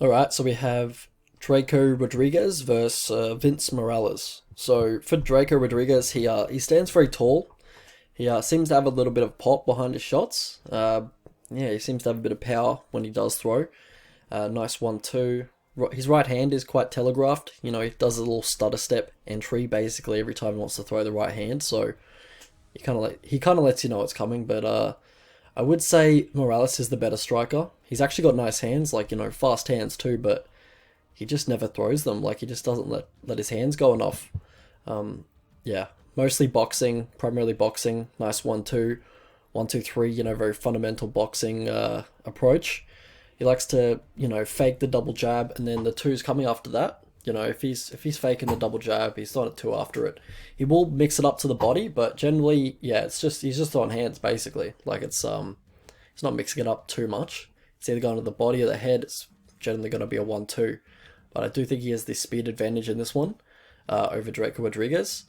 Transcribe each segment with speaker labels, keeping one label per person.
Speaker 1: Alright, so we have Draco Rodriguez versus Vince Morales. So for Draco Rodriguez, he stands very tall. He seems to have a little bit of pop behind his shots. Yeah, he seems to have a bit of power when he does throw. Nice 1-2. His right hand is quite telegraphed. You know, he does a little stutter step entry basically every time he wants to throw the right hand. So he kind of lets you know it's coming. But I would say Morales is the better striker. He's actually got nice hands, like, you know, fast hands too, but he just never throws them. Like, he just doesn't let his hands go enough. Yeah, mostly boxing, primarily boxing. Nice 1-2, 1-2-3. You know, very fundamental boxing approach. He likes to, you know, fake the double jab, and then the two's coming after that. You know, if he's faking the double jab, he's not a two after it. He will mix it up to the body, but generally, yeah, it's just he's just on hands basically. Like it's not mixing it up too much. It's either going to the body or the head. It's generally going to be a 1-2. But I do think he has this speed advantage in this one over Draco Rodriguez.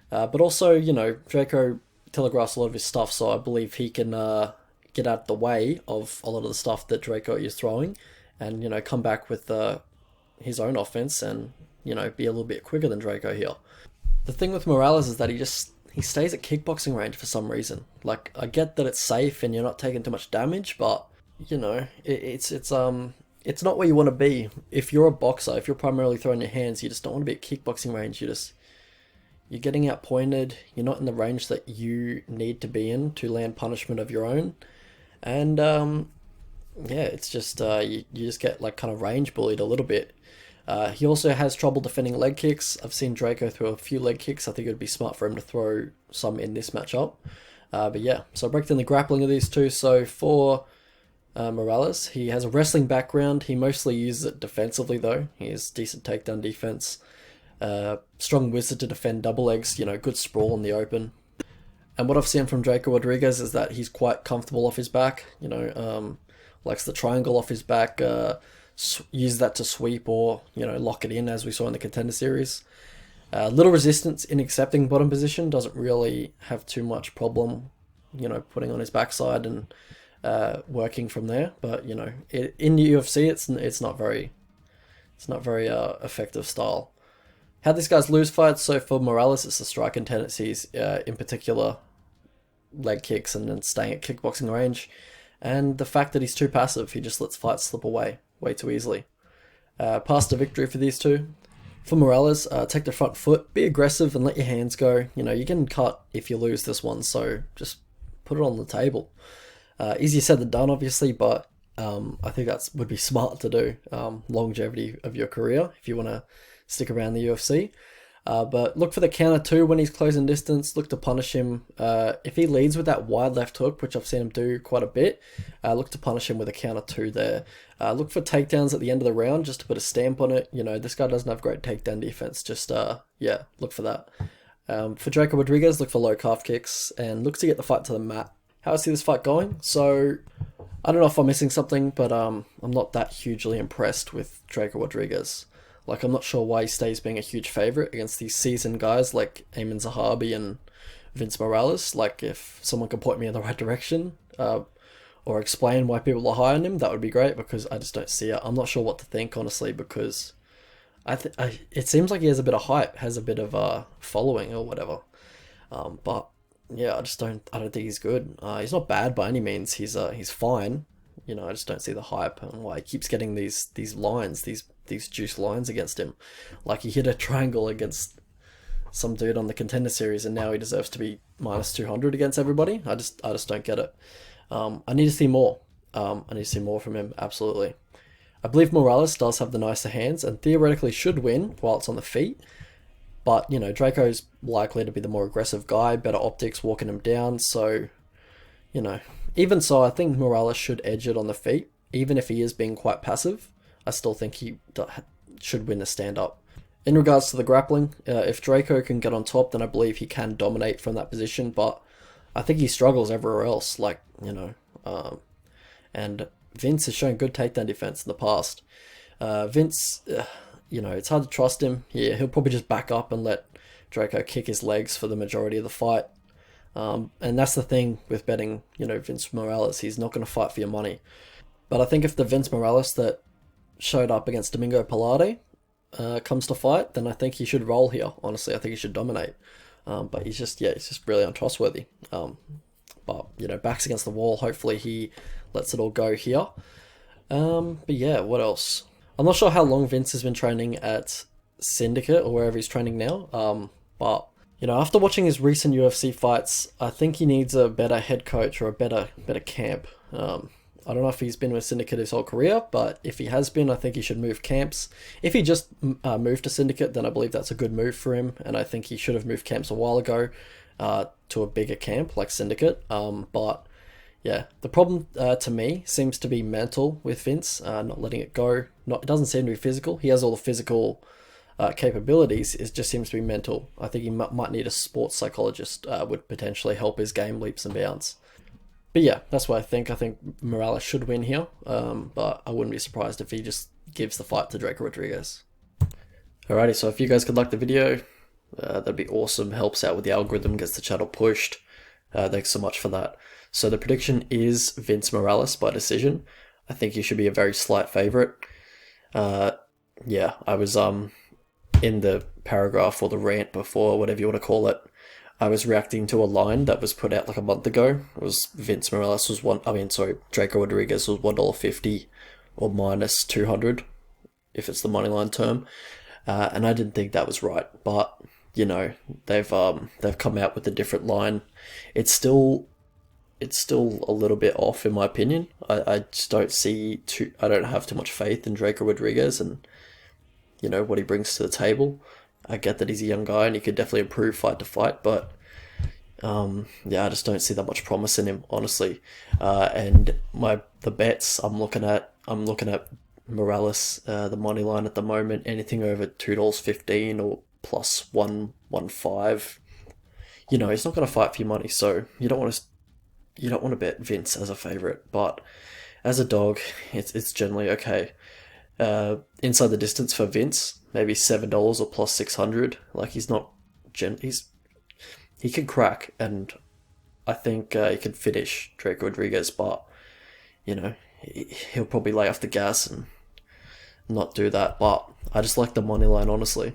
Speaker 1: But also, you know, Draco telegraphs a lot of his stuff, so I believe he can get out of the way of a lot of the stuff that Draco is throwing, and, you know, come back with his own offense and, you know, be a little bit quicker than Draco here. The thing with Morales is that he stays at kickboxing range for some reason. Like, I get that it's safe and you're not taking too much damage, but, you know, it's not where you want to be. If you're a boxer, if you're primarily throwing your hands, you just don't want to be at kickboxing range. You're getting outpointed. You're not in the range that you need to be in to land punishment of your own, and yeah, it's just you just get like kind of range bullied a little bit. He also has trouble defending leg kicks. I've seen Draco throw a few leg kicks. I think it would be smart for him to throw some in this matchup. But yeah, so I break down the grappling of these two. So for Morales, he has a wrestling background. He mostly uses it defensively though. He has decent takedown defense. Strong wizard to defend double legs. You know, good sprawl in the open. And what I've seen from Draco Rodriguez is that he's quite comfortable off his back. You know, likes the triangle off his back. Use that to sweep or, you know, lock it in, as we saw in the Contender Series. Little resistance in accepting bottom position. Doesn't really have too much problem, you know, putting on his backside and working from there. But, you know, in the UFC, it's not very effective style. How these guys lose fights? So for Morales, it's the striking tendencies, in particular, leg kicks and then staying at kickboxing range, and the fact that he's too passive. He just lets fights slip away way too easily. Path to victory for these two. For Morales, take the front foot, be aggressive and let your hands go. You know, you're getting cut if you lose this one, so just put it on the table. Easier said than done, obviously, but I think that would be smart to do. Longevity of your career, if you want to stick around the UFC. But look for the counter too when he's closing distance. Look to punish him. If he leads with that wide left hook, which I've seen him do quite a bit, look to punish him with a counter two there. Look for takedowns at the end of the round just to put a stamp on it. You know, this guy doesn't have great takedown defense. Just, yeah, look for that. For Draco Rodriguez, look for low calf kicks and look to get the fight to the mat. How I see this fight going? So, I don't know if I'm missing something, but I'm not that hugely impressed with Draco Rodriguez. Like, I'm not sure why he stays being a huge favourite against these seasoned guys like Eamon Zahabi and Vince Morales. Like, if someone could point me in the right direction, or explain why people are high on him, that would be great, because I just don't see it. I'm not sure what to think, honestly, because it seems like he has a bit of hype, has a bit of following or whatever. But yeah, I don't think he's good. He's not bad by any means. He's fine. You know, I just don't see the hype and why he keeps getting these lines, these juice lines against him. Like, he hit a triangle against some dude on the Contender Series, and now he deserves to be minus 200 against everybody. I just don't get it. I need to see more. I need to see more from him, absolutely. I believe Morales does have the nicer hands and theoretically should win while it's on the feet. But, you know, Draco's likely to be the more aggressive guy, better optics walking him down, so, you know. Even so, I think Morales should edge it on the feet. Even if he is being quite passive, I still think he should win the stand-up. In regards to the grappling, if Draco can get on top, then I believe he can dominate from that position, but I think he struggles everywhere else, like, you know. And Vince has shown good takedown defense in the past. Vince, you know, it's hard to trust him. Yeah, he'll probably just back up and let Draco kick his legs for the majority of the fight. And that's the thing with betting, you know, Vince Morales. He's not going to fight for your money. But I think if the Vince Morales that showed up against Domingo Pilate comes to fight, then I think he should roll here. Honestly, I think he should dominate. But he's just really untrustworthy. But you know, backs against the wall. Hopefully he lets it all go here. But yeah, what else? I'm not sure how long Vince has been training at Syndicate or wherever he's training now. But you know, after watching his recent UFC fights, I think he needs a better head coach or a better camp. I don't know if he's been with Syndicate his whole career, but if he has been, I think he should move camps. If he just moved to Syndicate, then I believe that's a good move for him, and I think he should have moved camps a while ago to a bigger camp like Syndicate. But yeah, the problem to me seems to be mental with Vince, not letting it go. It doesn't seem to be physical. He has all the physical capabilities. It just seems to be mental. I think he might need a sports psychologist. Would potentially help his game leaps and bounds. But yeah, that's what I think. I think Morales should win here, but I wouldn't be surprised if he just gives the fight to Drako Rodriguez. Alrighty, so if you guys could like the video, that'd be awesome. Helps out with the algorithm, gets the channel pushed. Thanks so much for that. So the prediction is Vince Morales by decision. I think he should be a very slight favorite. Yeah, I was in the paragraph or the rant before, whatever you want to call it. I was reacting to a line that was put out like a month ago. It was Drako Rodriguez was $1.50 or minus 200, if it's the money line term. And I didn't think that was right, but you know, they've come out with a different line. It's still a little bit off in my opinion. I just don't I don't have too much faith in Drako Rodriguez and you know what he brings to the table. I get that he's a young guy and he could definitely improve fight to fight, but yeah, I just don't see that much promise in him, honestly. And the bets I'm looking at Morales, the money line at the moment, anything over $2.15 or plus 115. You know, he's not going to fight for your money, so you don't want to bet Vince as a favorite, but as a dog, it's generally okay. Inside the distance for Vince, maybe $7 or plus 600. Like he can crack, and I think he can finish Drako Rodriguez, but you know he'll probably lay off the gas and not do that. But I just like the money line, honestly.